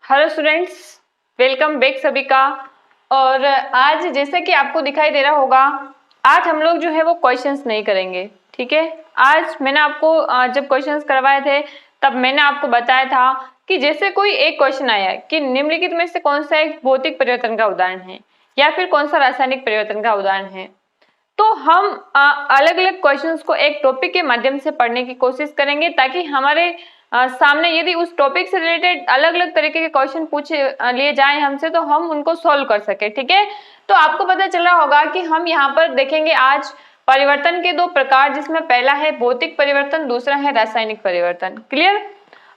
Hello students, welcome back सभी का। और आज जैसे कि आपको दिखाई दे रहा होगा, आज हम लोग जो है वो क्वेश्चंस नहीं करेंगे। ठीक है, आज मैंने आपको जब क्वेश्चंस करवाए थे तब मैंने आपको बताया था कि जैसे कोई एक क्वेश्चन आया कि निम्नलिखित में से कौन सा एक भौतिक परिवर्तन का उदाहरण है या फिर कौन सा रासायनिक परिवर्तन का उदाहरण है, तो हम अलग अलग क्वेश्चंस को एक टॉपिक के माध्यम से पढ़ने की कोशिश करेंगे ताकि हमारे सामने यदि उस टॉपिक से रिलेटेड अलग अलग तरीके के क्वेश्चन पूछे लिए जाएं हमसे तो हम उनको सॉल्व कर सके। ठीक है, तो आपको पता चल रहा होगा कि हम यहाँ पर देखेंगे आज परिवर्तन के दो प्रकार, जिसमें पहला है भौतिक परिवर्तन, दूसरा है रासायनिक परिवर्तन। क्लियर।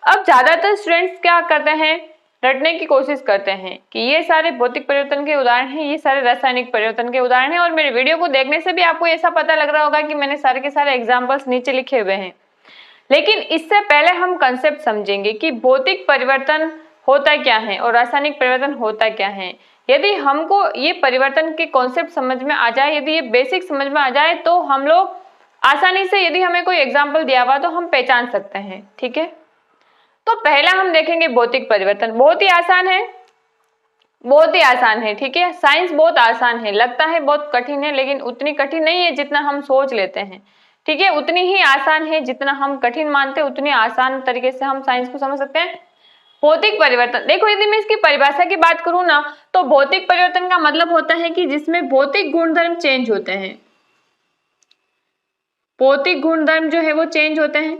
अब ज्यादातर स्टूडेंट्स क्या करते हैं, रटने की कोशिश करते हैं कि ये सारे भौतिक परिवर्तन के उदाहरण हैं, ये सारे रासायनिक परिवर्तन के उदाहरण हैं। और मेरे वीडियो को देखने से भी आपको ऐसा पता लग रहा होगा कि मैंने सारे के सारे एग्जांपल्स नीचे लिखे हुए हैं। लेकिन इससे पहले हम कंसेप्ट समझेंगे कि भौतिक परिवर्तन होता क्या है और रासायनिक परिवर्तन होता क्या है। यदि हमको ये परिवर्तन के कॉन्सेप्ट समझ में आ जाए, यदि ये बेसिक समझ में आ जाए, तो हम लोग आसानी से, यदि हमें कोई एग्जाम्पल दिया हुआ तो हम पहचान सकते हैं। ठीक है, तो पहला हम देखेंगे भौतिक परिवर्तन। बहुत ही आसान है, बहुत ही आसान है। ठीक है, साइंस बहुत आसान है, लगता है बहुत कठिन है लेकिन उतनी कठिन नहीं है जितना हम सोच लेते हैं। ठीक है, उतनी ही आसान है जितना हम कठिन मानते हैं, उतनी आसान तरीके से हम साइंस को समझ सकते हैं। भौतिक परिवर्तन, देखो यदि मैं इसकी परिभाषा की बात करूं ना, तो भौतिक परिवर्तन का मतलब होता है कि जिसमें भौतिक गुणधर्म चेंज होते हैं। भौतिक गुणधर्म जो है वो चेंज होते हैं।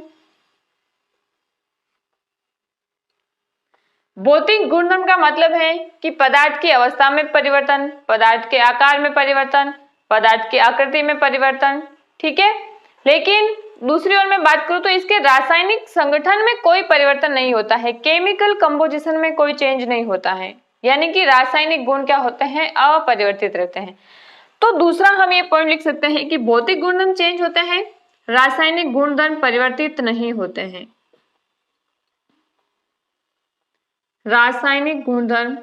भौतिक गुणधर्म का मतलब है कि पदार्थ की अवस्था में परिवर्तन, पदार्थ के आकार में परिवर्तन, पदार्थ की आकृति में परिवर्तन। ठीक है, लेकिन दूसरी ओर मैं बात करूं तो इसके रासायनिक संगठन में कोई परिवर्तन नहीं होता है, केमिकल कंपोजिशन में कोई चेंज नहीं होता है, यानी कि रासायनिक गुण क्या होते हैं, अपरिवर्तित रहते हैं। तो दूसरा हम ये पॉइंट लिख सकते हैं कि भौतिक गुणधर्म चेंज होते हैं, रासायनिक गुणधर्म परिवर्तित नहीं होते हैं। रासायनिक गुणधर्म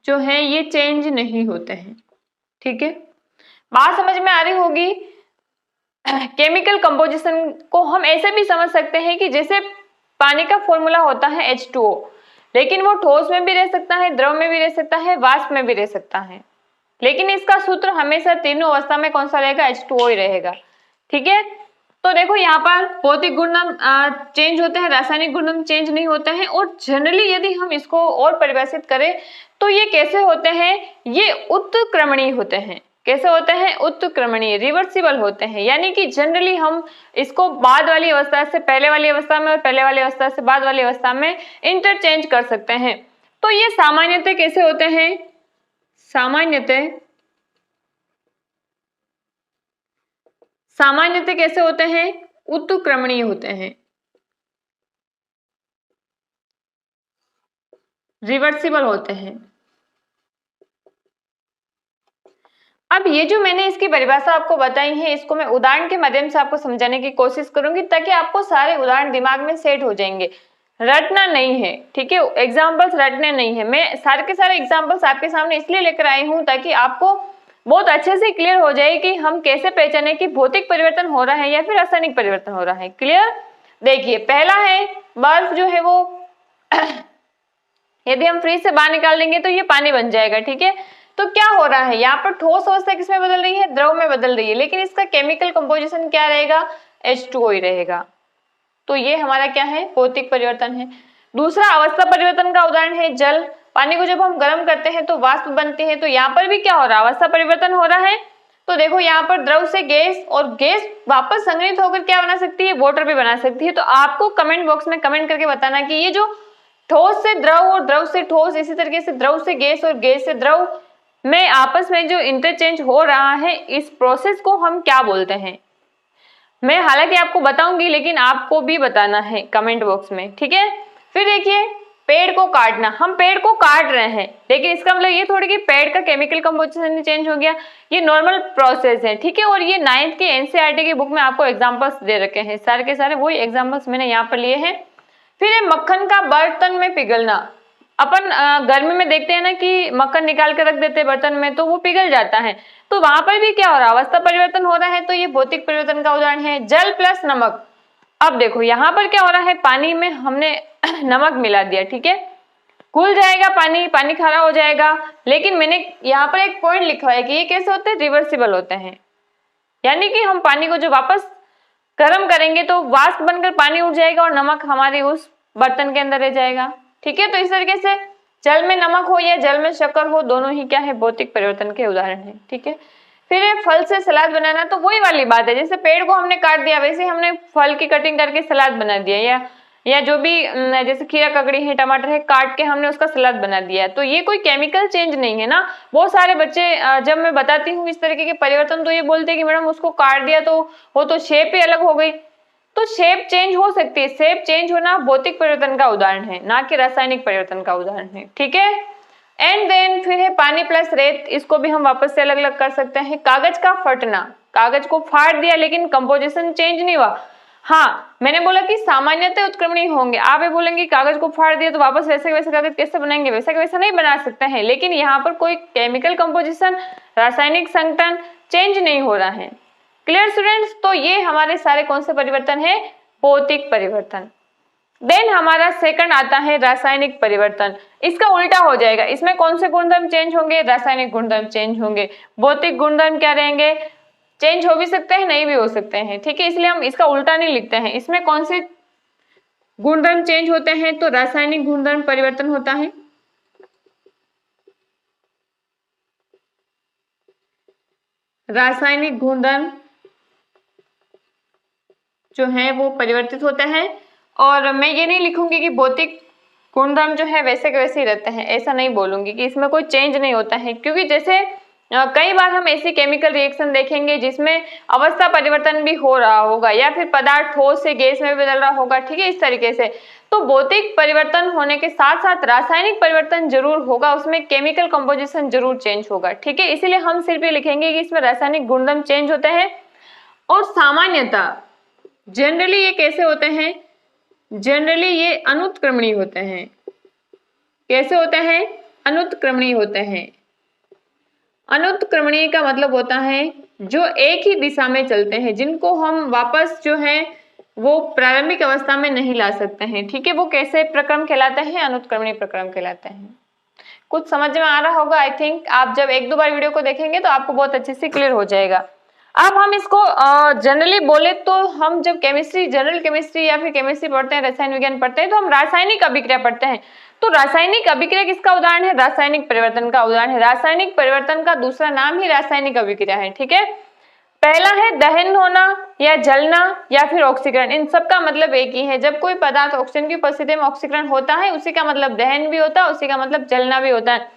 जो है ये चेंज नहीं होते हैं। ठीक है, बात समझ में आ रही होगी। केमिकल कंपोजिशन को हम ऐसे भी समझ सकते हैं कि जैसे पानी का फॉर्मूला होता है H2O, लेकिन वो ठोस में भी रह सकता है, द्रव में भी रह सकता है, वाष्प में भी रह सकता है, लेकिन इसका सूत्र हमेशा तीनों अवस्था में कौन सा रहेगा, H2O ही रहेगा। ठीक है, तो देखो यहाँ पर भौतिक गुणधर्म चेंज होते हैं, रासायनिक गुणधर्म चेंज नहीं होते हैं। और जनरली यदि हम इसको और परिभाषित करें तो ये कैसे होते हैं, ये उत्क्रमणीय होते हैं। कैसे होते हैं, उत्क्रमणीय, रिवर्सिबल होते हैं, यानी कि जनरली हम इसको बाद वाली अवस्था से पहले वाली अवस्था में और पहले वाली अवस्था से बाद वाली अवस्था में इंटरचेंज कर सकते हैं। तो ये सामान्यतः कैसे होते हैं, सामान्यतः कैसे होते हैं, उत्क्रमणीय होते हैं, रिवर्सिबल होते हैं। अब ये जो मैंने इसकी परिभाषा आपको बताई है, इसको मैं उदाहरण के माध्यम से आपको समझाने की कोशिश करूंगी ताकि आपको सारे उदाहरण दिमाग में सेट हो जाएंगे। रटना नहीं है, ठीक है, एग्जाम्पल्स रटने नहीं है। मैं सारे के सारे एग्जाम्पल्स आपके सामने इसलिए लेकर आई हूं ताकि आपको बहुत अच्छे से क्लियर हो जाए कि हम कैसे पहचाने कि भौतिक परिवर्तन हो रहा है या फिर रासायनिक परिवर्तन हो रहा है। क्लियर। देखिए पहला है बर्फ जो है वो यदि हम फ्रिज से बाहर निकाल देंगे तो ये पानी बन जाएगा। ठीक है, तो क्या हो रहा है यहाँ पर, ठोस अवस्था किसमें बदल रही है, द्रव में बदल रही है, लेकिन इसका केमिकल कंपोजिशन क्या रहेगा, H2O ही रहेगा। तो ये हमारा क्या है, भौतिक परिवर्तन है। दूसरा अवस्था परिवर्तन का उदाहरण है जल। पानी को जब हम गर्म करते हैं तो वाष्प बनती है, तो यहाँ पर भी क्या हो रहा है, अवस्था परिवर्तन हो रहा है। तो देखो यहाँ पर द्रव से गैस, और गैस वापस संग्रहित होकर क्या बना सकती है, वाटर भी बना सकती है। तो आपको कमेंट बॉक्स में कमेंट करके बताना कि ये जो ठोस से द्रव और द्रव से ठोस, इसी तरीके से द्रव से गैस और गैस से द्रव में आपस में जो इंटरचेंज हो रहा है, इस प्रोसेस को हम क्या बोलते हैं। मैं हालांकि आपको बताऊंगी लेकिन आपको भी बताना है कमेंट बॉक्स में। ठीक है, फिर देखिए पेड़ को काटना, हम पेड़ को काट रहे हैं लेकिन इसका मतलब ये थोड़ी कि पेड़ का केमिकल कंपोजिशन चेंज हो गया, ये नॉर्मल प्रोसेस है। ठीक है, और ये 9th के NCERT की बुक में आपको एग्जांपल्स दे रखे हैं, सारे के सारे वही एग्जांपल्स मैंने यहाँ पर लिए हैं। फिर ये मक्खन का बर्तन में पिघलना, अपन गर्मी में देखते हैं ना कि मक्खन निकाल के रख देते हैं बर्तन में तो वो पिघल जाता है, तो वहां पर भी क्या हो रहा है, अवस्था परिवर्तन हो रहा है। तो ये भौतिक परिवर्तन का उदाहरण है। जल प्लस नमक, अब देखो यहाँ पर क्या हो रहा है, पानी में हमने नमक मिला दिया, ठीक है, घुल जाएगा पानी, पानी खारा हो जाएगा। लेकिन मैंने यहाँ पर एक पॉइंट लिखा है कि ये कैसे होते हैं, रिवर्सिबल होते हैं, यानी कि हम पानी को जो वापस गर्म करेंगे तो वाष्प बनकर पानी उड़ जाएगा और नमक हमारे उस बर्तन के अंदर रह जाएगा, ठीक है। तो इस तरीके से जल में नमक हो या जल में शक्कर हो, दोनों ही क्या है, भौतिक परिवर्तन के उदाहरण है, ठीक है। फिर है फल से सलाद बनाना, तो वही वाली बात है, जैसे पेड़ को हमने काट दिया वैसे हमने फल की कटिंग करके सलाद बना दिया, या जो भी जैसे खीरा ककड़ी है टमाटर है काट के हमने उसका सलाद बना दिया। तो ये कोई केमिकल चेंज नहीं है ना। बहुत सारे बच्चे जब मैं बताती हूँ इस तरीके के परिवर्तन तो ये बोलते हैं कि मैडम उसको काट दिया तो वो तो शेप ही अलग हो गई। तो शेप चेंज हो सकती है, शेप चेंज होना भौतिक परिवर्तन का उदाहरण है, ना कि रासायनिक परिवर्तन का उदाहरण है, ठीक है। एंड देन फिर है पानी प्लस रेत, इसको भी हम वापस से अलग अलग कर सकते हैं। कागज का फटना, कागज को फाड़ दिया लेकिन कंपोजिशन चेंज नहीं हुआ। हाँ, मैंने बोला कि सामान्यतः उत्क्रमणीय होंगे। आप ये बोलेंगे कागज को फाड़ दिया तो वापस वैसे वैसे कागज कैसे बनाएंगे, वैसा वैसा नहीं बना सकते हैं, लेकिन यहाँ पर कोई केमिकल कंपोजिशन, रासायनिक संगठन चेंज नहीं हो रहा है। Clear students? तो ये हमारे सारे कौन से परिवर्तन है, भौतिक परिवर्तन। देन हमारा सेकंड आता है रासायनिक परिवर्तन। इसका उल्टा हो जाएगा, इसमें कौन से गुणधर्म चेंज होंगे, रासायनिक गुणधर्म चेंज होंगे। भौतिक गुणधर्म क्या रहेंगे, चेंज हो भी सकते हैं नहीं भी हो सकते हैं, ठीक है, इसलिए हम इसका उल्टा नहीं लिखते हैं। इसमें कौन से गुणधर्म चेंज होते हैं, तो रासायनिक गुणधर्म परिवर्तन होता है। रासायनिक गुणधर्म जो है वो परिवर्तित होते हैं। और मैं ये नहीं लिखूंगी कि भौतिक गुणधर्म जो है वैसे के वैसे ही रहते हैं, ऐसा नहीं बोलूंगी कि इसमें कोई चेंज नहीं होता है, क्योंकि जैसे कई बार हम ऐसी केमिकल रिएक्शन देखेंगे जिसमें अवस्था परिवर्तन भी हो रहा होगा, या फिर पदार्थ ठोस से गैस में भी बदल रहा होगा, ठीक है, इस तरीके से। तो भौतिक परिवर्तन होने के साथ साथ रासायनिक परिवर्तन जरूर होगा, उसमें केमिकल कंपोजिशन जरूर चेंज होगा, ठीक है। इसीलिए हम सिर्फ ये लिखेंगे कि इसमें रासायनिक गुणधर्म चेंज होते हैं। और सामान्यतः जनरली ये कैसे होते हैं, जनरली ये अनुत्क्रमणीय होते हैं। कैसे होते हैं, अनुत्क्रमणीय होते हैं। अनुत्क्रमणीय का मतलब होता है जो एक ही दिशा में चलते हैं, जिनको हम वापस जो है वो प्रारंभिक अवस्था में नहीं ला सकते हैं, ठीक है। वो कैसे प्रक्रम कहलाते हैं, अनुत्क्रमणीय प्रक्रम कहलाते हैं। कुछ समझ में आ रहा होगा आई थिंक। आप जब एक दो बार वीडियो को देखेंगे तो आपको बहुत अच्छे से क्लियर हो जाएगा। अब हम इसको जनरली बोले तो हम जब केमिस्ट्री, जनरल केमिस्ट्री या फिर केमिस्ट्री पढ़ते हैं, रसायन विज्ञान पढ़ते हैं, तो हम रासायनिक अभिक्रिया पढ़ते हैं। तो रासायनिक अभिक्रिया किसका उदाहरण है, रासायनिक परिवर्तन का उदाहरण है। रासायनिक परिवर्तन का दूसरा नाम ही रासायनिक अभिक्रिया है, ठीक है। पहला है दहन होना या जलना या फिर ऑक्सीकरण, इन सब का मतलब एक ही है। जब कोई पदार्थ ऑक्सीजन की उपस्थिति में ऑक्सीकरण होता है उसी का मतलब दहन भी होता है, उसी का मतलब जलना भी होता है।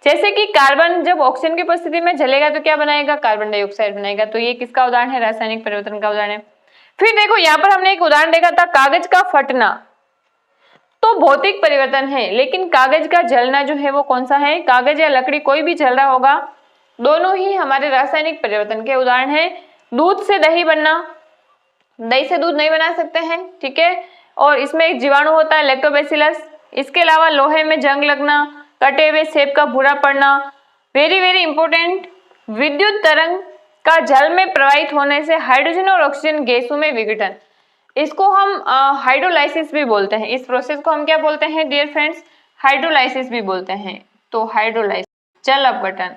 जैसे कि कार्बन जब ऑक्सीजन की उपस्थिति में जलेगा तो क्या बनाएगा, कार्बन डाइऑक्साइड बनाएगा। तो ये किसका उदाहरण है, रासायनिक परिवर्तन का उदाहरण है। फिर देखो यहाँ पर हमने एक उदाहरण देखा था कागज का फटना, तो भौतिक परिवर्तन है, लेकिन कागज का जलना जो है वो कौन सा है, कागज या लकड़ी कोई भी जल रहा होगा, दोनों ही हमारे रासायनिक परिवर्तन के उदाहरण है। दूध से दही बनना, दही से दूध नहीं बना सकते हैं, ठीक है, और इसमें एक जीवाणु होता है लैक्टोबैसिलस। इसके अलावा लोहे में जंग लगना, कटे हुए सेब का भूरा पड़ना, वेरी वेरी इंपॉर्टेंट, विद्युत तरंग का जल में प्रवाहित होने से हाइड्रोजन और ऑक्सीजन गैसों में विघटन, इसको हम हाइड्रोलाइसिस भी बोलते हैं। इस प्रोसेस को हम क्या बोलते हैं डियर फ्रेंड्स, हाइड्रोलाइसिस भी बोलते हैं। तो हाइड्रोलाइसिस, जल अपघटन।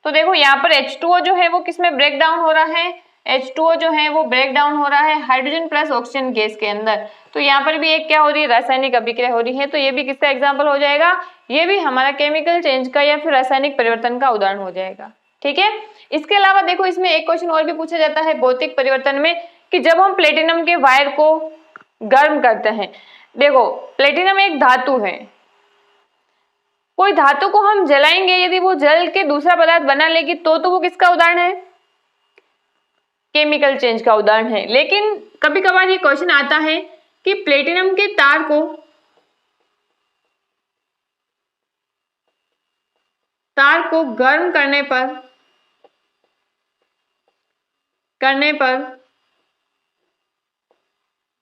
तो देखो यहाँ पर H2O जो है वो किसमें ब्रेक डाउन हो रहा है, H2O जो है वो ब्रेक डाउन हो रहा है हाइड्रोजन प्लस ऑक्सीजन गैस के अंदर। तो यहाँ पर भी एक क्या हो रही है, रासायनिक अभिक्रिया हो रही है। तो ये भी किसका एग्जाम्पल हो जाएगा, ये भी हमारा केमिकल चेंज का या फिर रासायनिक परिवर्तन का उदाहरण हो जाएगा, ठीक है। इसके अलावा देखो इसमें एक क्वेश्चन और भी पूछा जाता है भौतिक परिवर्तन में, कि जब हम प्लेटिनम के वायर को गर्म करते हैं, देखो प्लेटिनम एक धातु है, कोई धातु को हम जलाएंगे, यदि वो जल के दूसरा पदार्थ बना लेगी तो वो किसका उदाहरण है, केमिकल चेंज का उदाहरण है। लेकिन कभी कभार ये क्वेश्चन आता है कि प्लेटिनम के तार को गर्म करने पर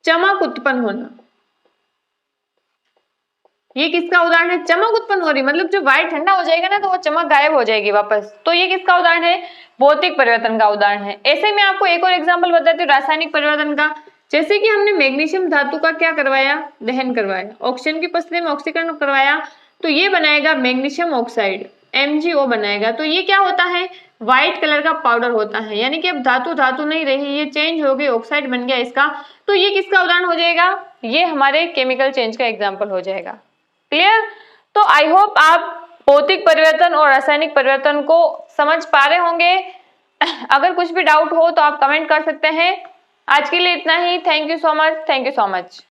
चमक उत्पन्न होना, ये किसका उदाहरण है, चमक उत्पन्न हो रही, मतलब जो वायर ठंडा हो जाएगा ना तो वो चमक गायब हो जाएगी वापस। तो ये किसका उदाहरण है, भौतिक परिवर्तन का उदाहरण है। ऐसे में आपको एक और एग्जांपल बताती हूँ रासायनिक परिवर्तन का। जैसे कि हमने मैग्नीशियम धातु का क्या करवाया, दहन करवाया, ऑक्सीजन की उपस्थिति में ऑक्सीकरण करवाया, तो ये बनाएगा मैग्नीशियम ऑक्साइड, MgO बनाएगा। तो ये क्या होता है, व्हाइट कलर का पाउडर होता है, यानी कि अब धातु धातु नहीं रही, ये चेंज हो गई, ऑक्साइड बन गया इसका। तो ये किसका उदाहरण हो जाएगा, ये हमारे केमिकल चेंज का एग्जाम्पल हो जाएगा। क्लियर। तो आई होप आप भौतिक परिवर्तन और रासायनिक परिवर्तन को समझ पा रहे होंगे। अगर कुछ भी डाउट हो तो आप कमेंट कर सकते हैं। आज के लिए इतना ही। Thank you so much. Thank you so much.